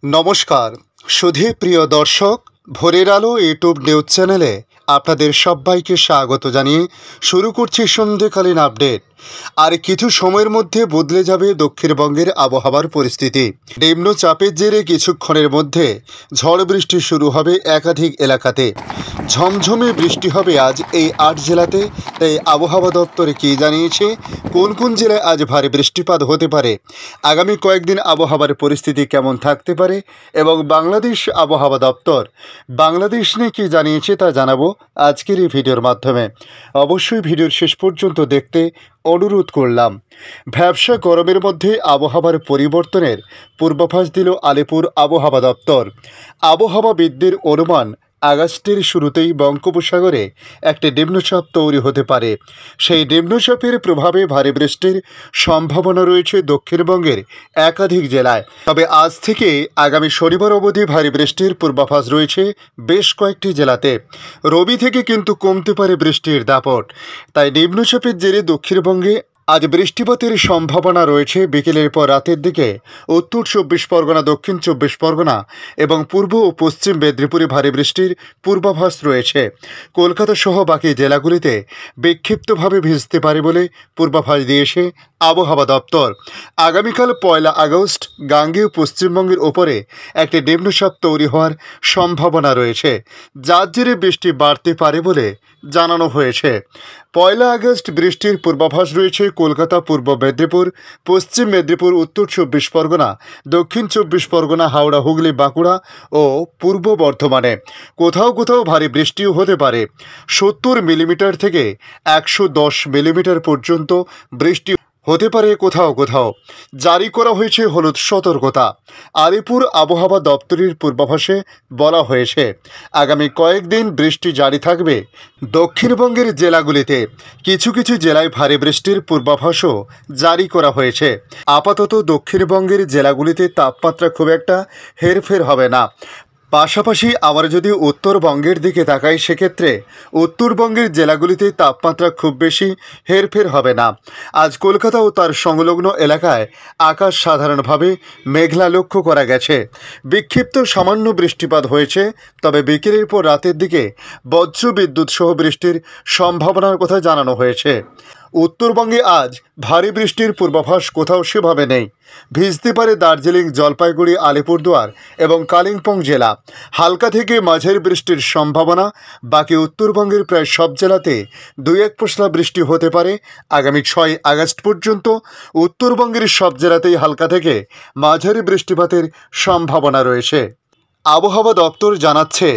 নমস্কার সুধী প্রিয় দর্শক, ভোরের আলো ইউটিউব নিউজ চ্যানেলে আপনাদের সবাইকে স্বাগত জানিয়ে শুরু করছি সন্ধ্যেকালীন আপডেট। আর কিছু সময়ের মধ্যে বদলে যাবে দক্ষিণবঙ্গের আবহাওয়ার পরিস্থিতি। নিম্নচাপের জেরে কিছুক্ষণের মধ্যে ঝড় বৃষ্টি শুরু হবে একাধিক এলাকাতে। ঝমঝমে বৃষ্টি হবে আজ এই ৮ জেলাতে। তাই আবহাওয়া দপ্তরে কী জানিয়েছে, কোন কোন জেলায় আজ ভারী বৃষ্টিপাত হতে পারে, আগামী কয়েকদিন আবহাওয়ার পরিস্থিতি কেমন থাকতে পারে এবং বাংলাদেশ আবহাওয়া দপ্তর বাংলাদেশ নিয়ে কী জানিয়েছে তা জানাবো আজকের এই ভিডিওর মাধ্যমে। অবশ্যই ভিডিওর শেষ পর্যন্ত দেখতে অনুরোধ করলাম। ভ্যাবসা গরমের মধ্যে আবহাওয়ার পরিবর্তনের পূর্বাভাস দিল আলিপুর আবহাওয়া দপ্তর। আবহাওয়াবিদদের অনুমান, আগস্টের শুরুতেই বঙ্গোপসাগরে একটি নিম্নচাপ তৈরি হতে পারে। সেই নিম্নচাপের প্রভাবে ভারী বৃষ্টির সম্ভাবনা রয়েছে দক্ষিণবঙ্গের একাধিক জেলায়। তবে আজ থেকে আগামী শনিবার অবধি ভারী বৃষ্টির পূর্বাভাস রয়েছে বেশ কয়েকটি জেলাতে। রবি থেকে কিন্তু কমতে পারে বৃষ্টির দাপট। তাই নিম্নচাপের জেরে দক্ষিণবঙ্গে আজ বৃষ্টিপাতের সম্ভাবনা রয়েছে। বিকেলের পর রাতের দিকে উত্তর ২৪ পরগনা, দক্ষিণ ২৪ পরগনা এবং পূর্ব ও পশ্চিম মেদিনীপুরে ভারী বৃষ্টির পূর্বাভাস রয়েছে। কলকাতা সহ বাকি জেলাগুলিতে বিক্ষিপ্তভাবে ভিজতে পারে বলে পূর্বাভাস দিয়েছে আবহাওয়া দপ্তর। আগামীকাল ১ আগস্ট গাঙ্গেয় পশ্চিমবঙ্গের ওপরে একটি নিম্নচাপ তৈরি হওয়ার সম্ভাবনা রয়েছে, যার জেরে বৃষ্টি বাড়তে পারে বলে জানানো হয়েছে। ১ আগস্ট বৃষ্টির পূর্বাভাস রয়েছে কলকাতা, পূর্ব মেদিনীপুর, পশ্চিম মেদিনীপুর, উত্তর ২৪ পরগনা, দক্ষিণ ২৪ পরগনা, হাওড়া, হুগলি, বাঁকুড়া ও পূর্ব বর্ধমানে। কোথাও কোথাও ভারী বৃষ্টিও হতে পারে। ৭০ মিলিমিটার থেকে ১১০ মিলিমিটার পর্যন্ত বৃষ্টি হতে পারে কোথাও কোথাও। জারি করা হয়েছে হলুদ সতর্কতা। আলিপুর আবহাওয়া দপ্তরের পূর্বাভাসে বলা হয়েছে, আগামী কয়েকদিন বৃষ্টি জারি থাকবে দক্ষিণবঙ্গের জেলাগুলিতে। কিছু কিছু জেলায় ভারী বৃষ্টির পূর্বাভাসও জারি করা হয়েছে। আপাতত দক্ষিণবঙ্গের জেলাগুলিতে তাপমাত্রা খুব একটা হেরফের হবে না। পাশাপাশি আবার যদি উত্তরবঙ্গের দিকে তাকাই, সেক্ষেত্রে উত্তরবঙ্গের জেলাগুলিতে তাপমাত্রা খুব বেশি হেরফের হবে না। আজ কলকাতা ও তার সংলগ্ন এলাকায় আকাশ সাধারণভাবে মেঘলা লক্ষ্য করা গেছে। বিক্ষিপ্ত সামান্য বৃষ্টিপাত হয়েছে, তবে বিকেলের পর রাতের দিকে বজ্র বিদ্যুৎ সহ বৃষ্টির সম্ভাবনার কথা জানানো হয়েছে। উত্তরবঙ্গে আজ ভারী বৃষ্টির পূর্বাভাস কোথাও সেভাবে নেই। ভিজতে পারে দার্জিলিং, জলপাইগুড়ি, আলিপুরদুয়ার এবং কালিম্পং জেলা। হালকা থেকে মাঝারি বৃষ্টির সম্ভাবনা। বাকি উত্তরবঙ্গের প্রায় সব জেলাতে ২-১ পশলা বৃষ্টি হতে পারে। আগামী ৬ আগস্ট পর্যন্ত উত্তরবঙ্গের সব জেলাতেই হালকা থেকে মাঝারি বৃষ্টিপাতের সম্ভাবনা রয়েছে। আবহাওয়া দপ্তর জানাচ্ছে,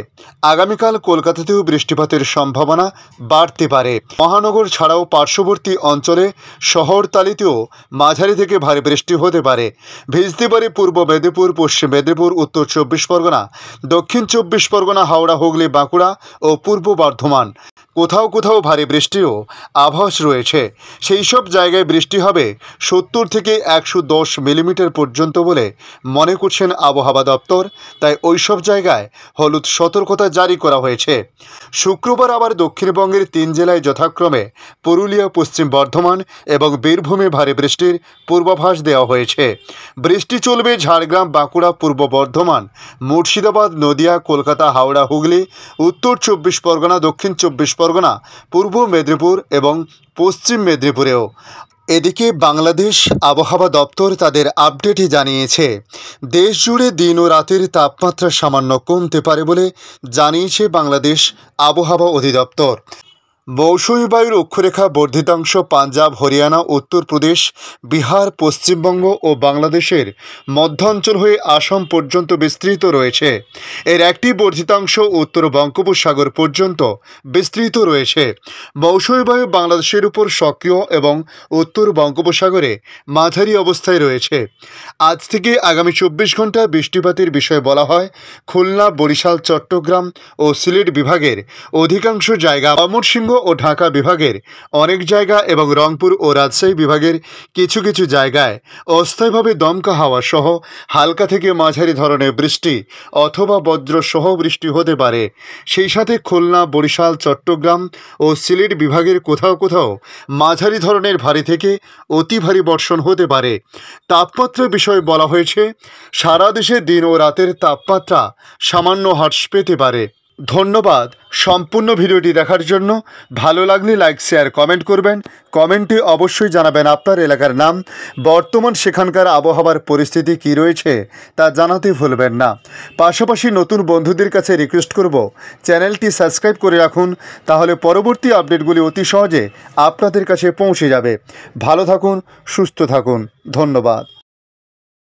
আগামীকাল কলকাতাতেও বৃষ্টিপাতের সম্ভাবনা বাড়তে পারে। মহানগর ছাড়াও পার্শ্ববর্তী অঞ্চলে শহরতলিতেও মাঝারি থেকে ভারী বৃষ্টি হতে পারে। ভিজতে পারে পূর্ব মেদিনীপুর, পশ্চিম মেদিনীপুর, উত্তর ২৪ পরগনা, দক্ষিণ ২৪ পরগনা, হাওড়া, হুগলি, বাঁকুড়া ও পূর্ব বর্ধমান। কোথাও কোথাও ভারী বৃষ্টিরও আভাস রয়েছে। সেই সব জায়গায় বৃষ্টি হবে ৭০ থেকে ১১০ মিলিমিটার পর্যন্ত বলে মনে করছেন আবহাওয়া দপ্তর। তাই ওই সব জায়গায় হলুদ সতর্কতা জারি করা হয়েছে। শুক্রবার আবার দক্ষিণবঙ্গের ৩ জেলায় যথাক্রমে পুরুলিয়া, পশ্চিম বর্ধমান এবং বীরভূমে ভারী বৃষ্টির পূর্বাভাস দেওয়া হয়েছে। বৃষ্টি চলবে ঝাড়গ্রাম, বাঁকুড়া, পূর্ব বর্ধমান, মুর্শিদাবাদ, নদিয়া, কলকাতা, হাওড়া, হুগলি, উত্তর ২৪ পরগনা, দক্ষিণ ২৪ পরগনা, পূর্ব মেদিনীপুর এবং পশ্চিম মেদিনীপুরেও। এদিকে বাংলাদেশ আবহাওয়া দপ্তর তাদের আপডেটে জানিয়েছে, দেশ জুড়ে দিন ও রাতের তাপমাত্রা সামান্য কমতে পারে বলে জানিয়েছে বাংলাদেশ আবহাওয়া অধিদপ্তর। মৌসুমী বায়ুর অক্ষরেখা বর্ধিতাংশ পাঞ্জাব, হরিয়ানা, উত্তরপ্রদেশ, বিহার, পশ্চিমবঙ্গ ও বাংলাদেশের মধ্যাঞ্চল হয়ে আসাম পর্যন্ত বিস্তৃত রয়েছে। এর একটি বর্ধিতাংশ উত্তর বঙ্গোপসাগর পর্যন্ত বিস্তৃত রয়েছে। মৌসুমী বায়ু বাংলাদেশের উপর সক্রিয় এবং উত্তর বঙ্গোপসাগরে মাঝারি অবস্থায় রয়েছে। আজ থেকে আগামী ২৪ ঘন্টা বৃষ্টিপাতের বিষয়ে বলা হয়, খুলনা, বরিশাল, চট্টগ্রাম ও সিলেট বিভাগের অধিকাংশ জায়গা, ময়মনসিংহ, ও ঢাকা বিভাগের অনেক জায়গা এবং রংপুর ও রাজশাহী বিভাগের কিছু কিছু জায়গায় অস্থায়ীভাবে দমকা হাওয়া সহ হালকা থেকে মাঝারি ধরনের বৃষ্টি অথবা বজ্রসহ বৃষ্টি হতে পারে। সেই সাথে খুলনা, বরিশাল, চট্টগ্রাম ও সিলেট বিভাগের কোথাও কোথাও মাঝারি ধরনের ভারী থেকে অতি ভারী বর্ষণ হতে পারে। তাপমাত্রার বিষয়ে বলা হয়েছে, সারা দেশে দিন ও রাতের তাপমাত্রা সামান্য হ্রাস পেতে পারে। ধন্যবাদ সম্পূর্ণ ভিডিওটি দেখার জন্য। ভালো লাগলে লাইক, শেয়ার, কমেন্ট করবেন। কমেন্টে অবশ্যই জানাবেন আপনার এলাকার নাম, বর্তমান সেখানকার আবহাওয়ার পরিস্থিতি কী রয়েছে তা জানাতে ভুলবেন না। পাশাপাশি নতুন বন্ধুদের কাছে রিকোয়েস্ট করব, চ্যানেলটি সাবস্ক্রাইব করে রাখুন, তাহলে পরবর্তী আপডেটগুলি অতি সহজে আপনাদের কাছে পৌঁছে যাবে। ভালো থাকুন, সুস্থ থাকুন। ধন্যবাদ।